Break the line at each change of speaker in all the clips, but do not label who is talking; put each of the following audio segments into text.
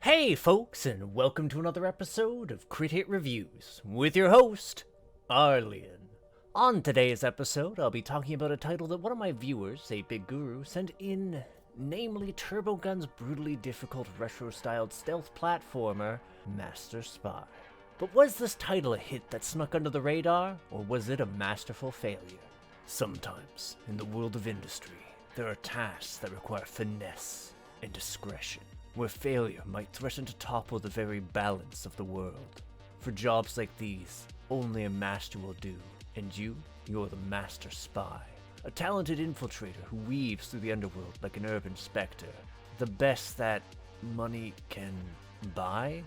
Hey folks, and welcome to another episode of Crit Hit Reviews, with your host, Arlyeon. On today's episode, I'll be talking about a title that one of my viewers, a big guru, sent in, namely TURBOGUN's brutally difficult retro-styled stealth platformer, Master Spy. But was this title a hit that snuck under the radar, or was it a masterful failure? Sometimes, in the world of industry, there are tasks that require finesse and discretion, where failure might threaten to topple the very balance of the world. For jobs like these, only a master will do, and you're the Master Spy, a talented infiltrator who weaves through the underworld like an urban specter. The best that money can buy?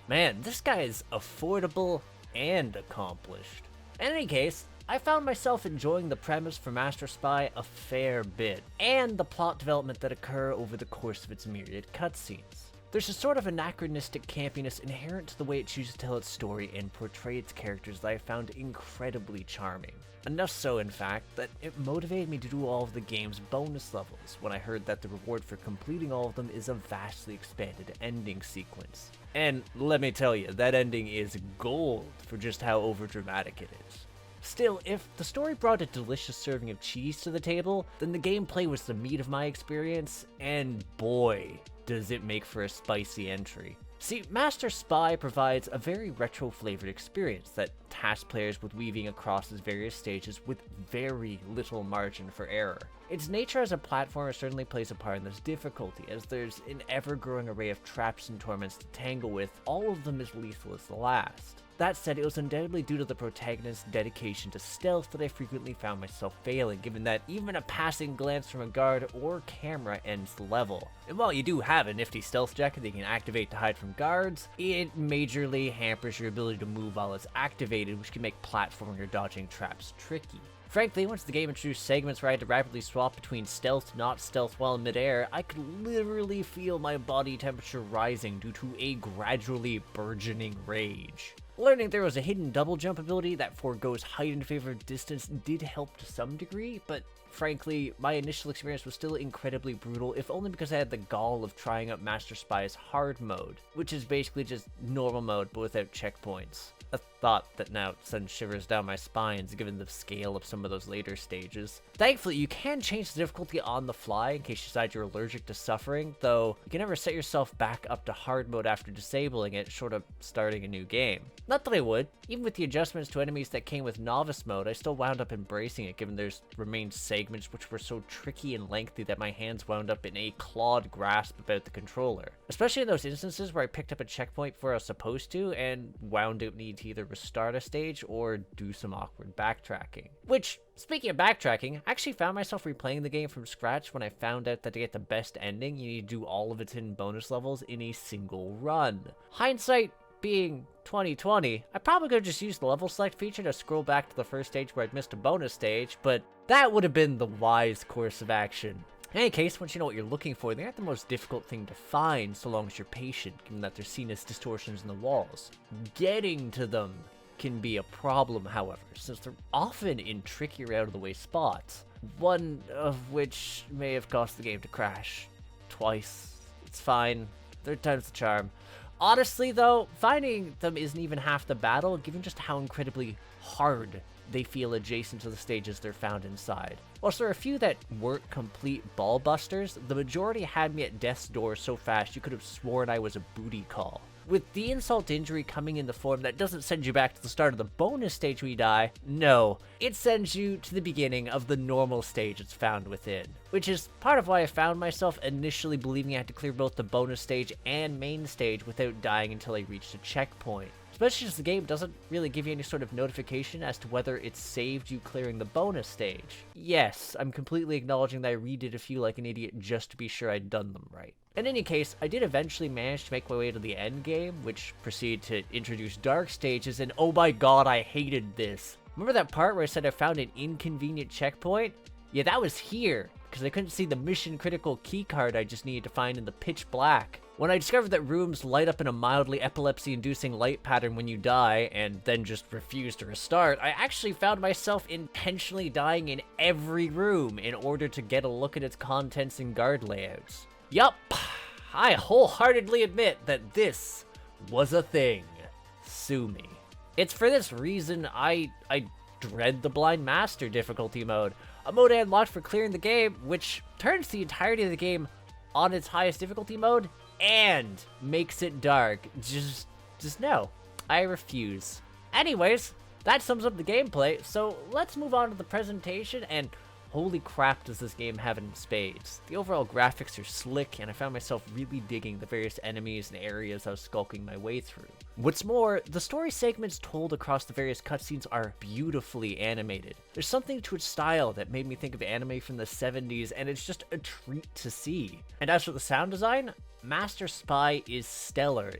Man, this guy is affordable and accomplished. In any case, I found myself enjoying the premise for Master Spy a fair bit, and the plot development that occur over the course of its myriad cutscenes. There's a sort of anachronistic campiness inherent to the way it chooses to tell its story and portray its characters that I found incredibly charming. Enough so, in fact, that it motivated me to do all of the game's bonus levels when I heard that the reward for completing all of them is a vastly expanded ending sequence. And let me tell you, that ending is gold for just how overdramatic it is. Still, if the story brought a delicious serving of cheese to the table, then the gameplay was the meat of my experience, and boy, does it make for a spicy entry. See, Master Spy provides a very retro-flavored experience that tasks players with weaving across its various stages with very little margin for error. Its nature as a platformer certainly plays a part in this difficulty, as there's an ever-growing array of traps and torments to tangle with, all of them as lethal as the last. That said, it was undoubtedly due to the protagonist's dedication to stealth that I frequently found myself failing, given that even a passing glance from a guard or camera ends the level. And while you do have a nifty stealth jacket that you can activate to hide from guards, it majorly hampers your ability to move while it's activated, which can make platforming or dodging traps tricky. Frankly, once the game introduced segments where I had to rapidly swap between stealth to not stealth while in midair, I could literally feel my body temperature rising due to a gradually burgeoning rage. Learning there was a hidden double jump ability that forgoes height in favor of distance did help to some degree, but frankly, my initial experience was still incredibly brutal, if only because I had the gall of trying out Master Spy's hard mode, which is basically just normal mode but without checkpoints. A thought that now sends shivers down my spines given the scale of some of those later stages. Thankfully, you can change the difficulty on the fly in case you decide you're allergic to suffering, though you can never set yourself back up to hard mode after disabling it, short of starting a new game. Not that I would. Even with the adjustments to enemies that came with novice mode, I still wound up embracing it given there's remained segments which were so tricky and lengthy that my hands wound up in a clawed grasp about the controller. Especially in those instances where I picked up a checkpoint before I was supposed to and wound up needing to either restart a stage or do some awkward backtracking. Which, speaking of backtracking, I actually found myself replaying the game from scratch when I found out that to get the best ending, you need to do all of its hidden bonus levels in a single run. Hindsight being 2020, I probably could have just used the level select feature to scroll back to the first stage where I'd missed a bonus stage, but that would have been the wise course of action. In any case, once you know what you're looking for, they aren't the most difficult thing to find so long as you're patient, given that they're seen as distortions in the walls. Getting to them can be a problem, however, since they're often in trickier out-of-the-way spots, one of which may have caused the game to crash twice. It's fine. Third time's the charm. Honestly, though, finding them isn't even half the battle, given just how incredibly hard they feel adjacent to the stages they're found inside. Whilst there are a few that weren't complete ball busters, the majority had me at death's door so fast you could have sworn I was a booty call. With the insult to injury coming in the form that doesn't send you back to the start of the bonus stage when you die, no, it sends you to the beginning of the normal stage it's found within. Which is part of why I found myself initially believing I had to clear both the bonus stage and main stage without dying until I reached a checkpoint. Especially since the game doesn't really give you any sort of notification as to whether it saved you clearing the bonus stage. Yes, I'm completely acknowledging that I redid a few like an idiot just to be sure I'd done them right. In any case, I did eventually manage to make my way to the end game, which proceeded to introduce dark stages, and oh my god, I hated this. Remember that part where I said I found an inconvenient checkpoint? Yeah, that was here, because I couldn't see the mission critical keycard I just needed to find in the pitch black. When I discovered that rooms light up in a mildly epilepsy-inducing light pattern when you die, and then just refuse to restart, I actually found myself intentionally dying in every room in order to get a look at its contents and guard layouts. Yup, I wholeheartedly admit that this was a thing. Sue me. It's for this reason I dread the Blind Master difficulty mode, a mode I unlocked for clearing the game, which turns the entirety of the game on its highest difficulty mode and makes it dark. Just no. I refuse. Anyways, that sums up the gameplay, so let's move on to the presentation, and holy crap does this game have it in spades. The overall graphics are slick, and I found myself really digging the various enemies and areas I was skulking my way through. What's more, the story segments told across the various cutscenes are beautifully animated. There's something to its style that made me think of anime from the 70s, and it's just a treat to see. And as for the sound design, Master Spy is stellar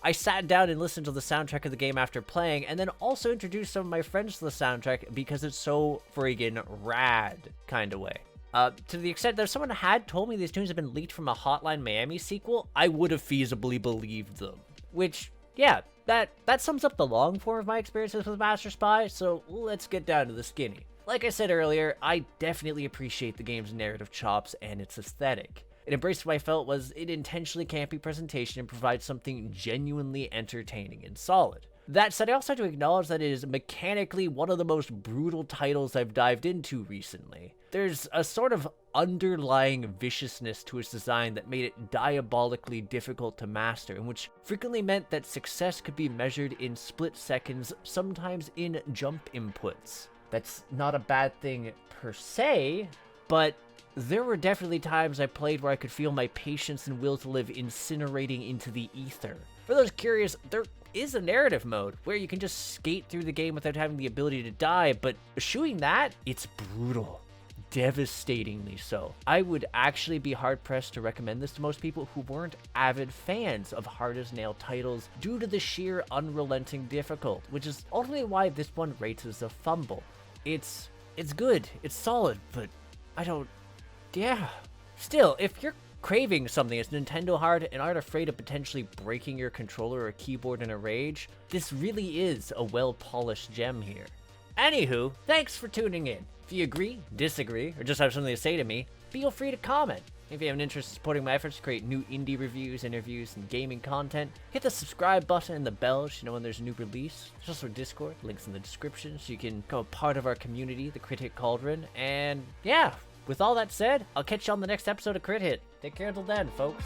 I sat down and listened to the soundtrack of the game after playing, and then also introduced some of my friends to the soundtrack because it's so friggin' rad kind of way. To the extent that if someone had told me these tunes have been leaked from a Hotline Miami sequel, I would have feasibly believed them. Which, yeah, that sums up the long form of my experiences with Master Spy, so let's get down to the skinny. Like I said earlier, I definitely appreciate the game's narrative chops and its aesthetic. It embraced what I felt was an intentionally campy presentation and provides something genuinely entertaining and solid. That said, I also have to acknowledge that it is mechanically one of the most brutal titles I've dived into recently. There's a sort of underlying viciousness to its design that made it diabolically difficult to master, and which frequently meant that success could be measured in split seconds, sometimes in jump inputs. That's not a bad thing per se, but there were definitely times I played where I could feel my patience and will to live incinerating into the ether. For those curious, there is a narrative mode where you can just skate through the game without having the ability to die, but eschewing that, it's brutal. Devastatingly so. I would actually be hard-pressed to recommend this to most people who weren't avid fans of hard-as-nail titles due to the sheer unrelenting difficulty, which is ultimately why this one rates as a fumble. It's good, it's solid, but yeah. Still, if you're craving something that's Nintendo hard and aren't afraid of potentially breaking your controller or keyboard in a rage, this really is a well-polished gem here. Anywho, thanks for tuning in. If you agree, disagree, or just have something to say to me, feel free to comment. If you have an interest in supporting my efforts to create new indie reviews, interviews, and gaming content, hit the subscribe button and the bell so you know when there's a new release. There's also a Discord, links in the description, so you can become a part of our community, the Crit Hit Cauldron, and yeah. With all that said, I'll catch you on the next episode of Crit Hit. Take care until then, folks.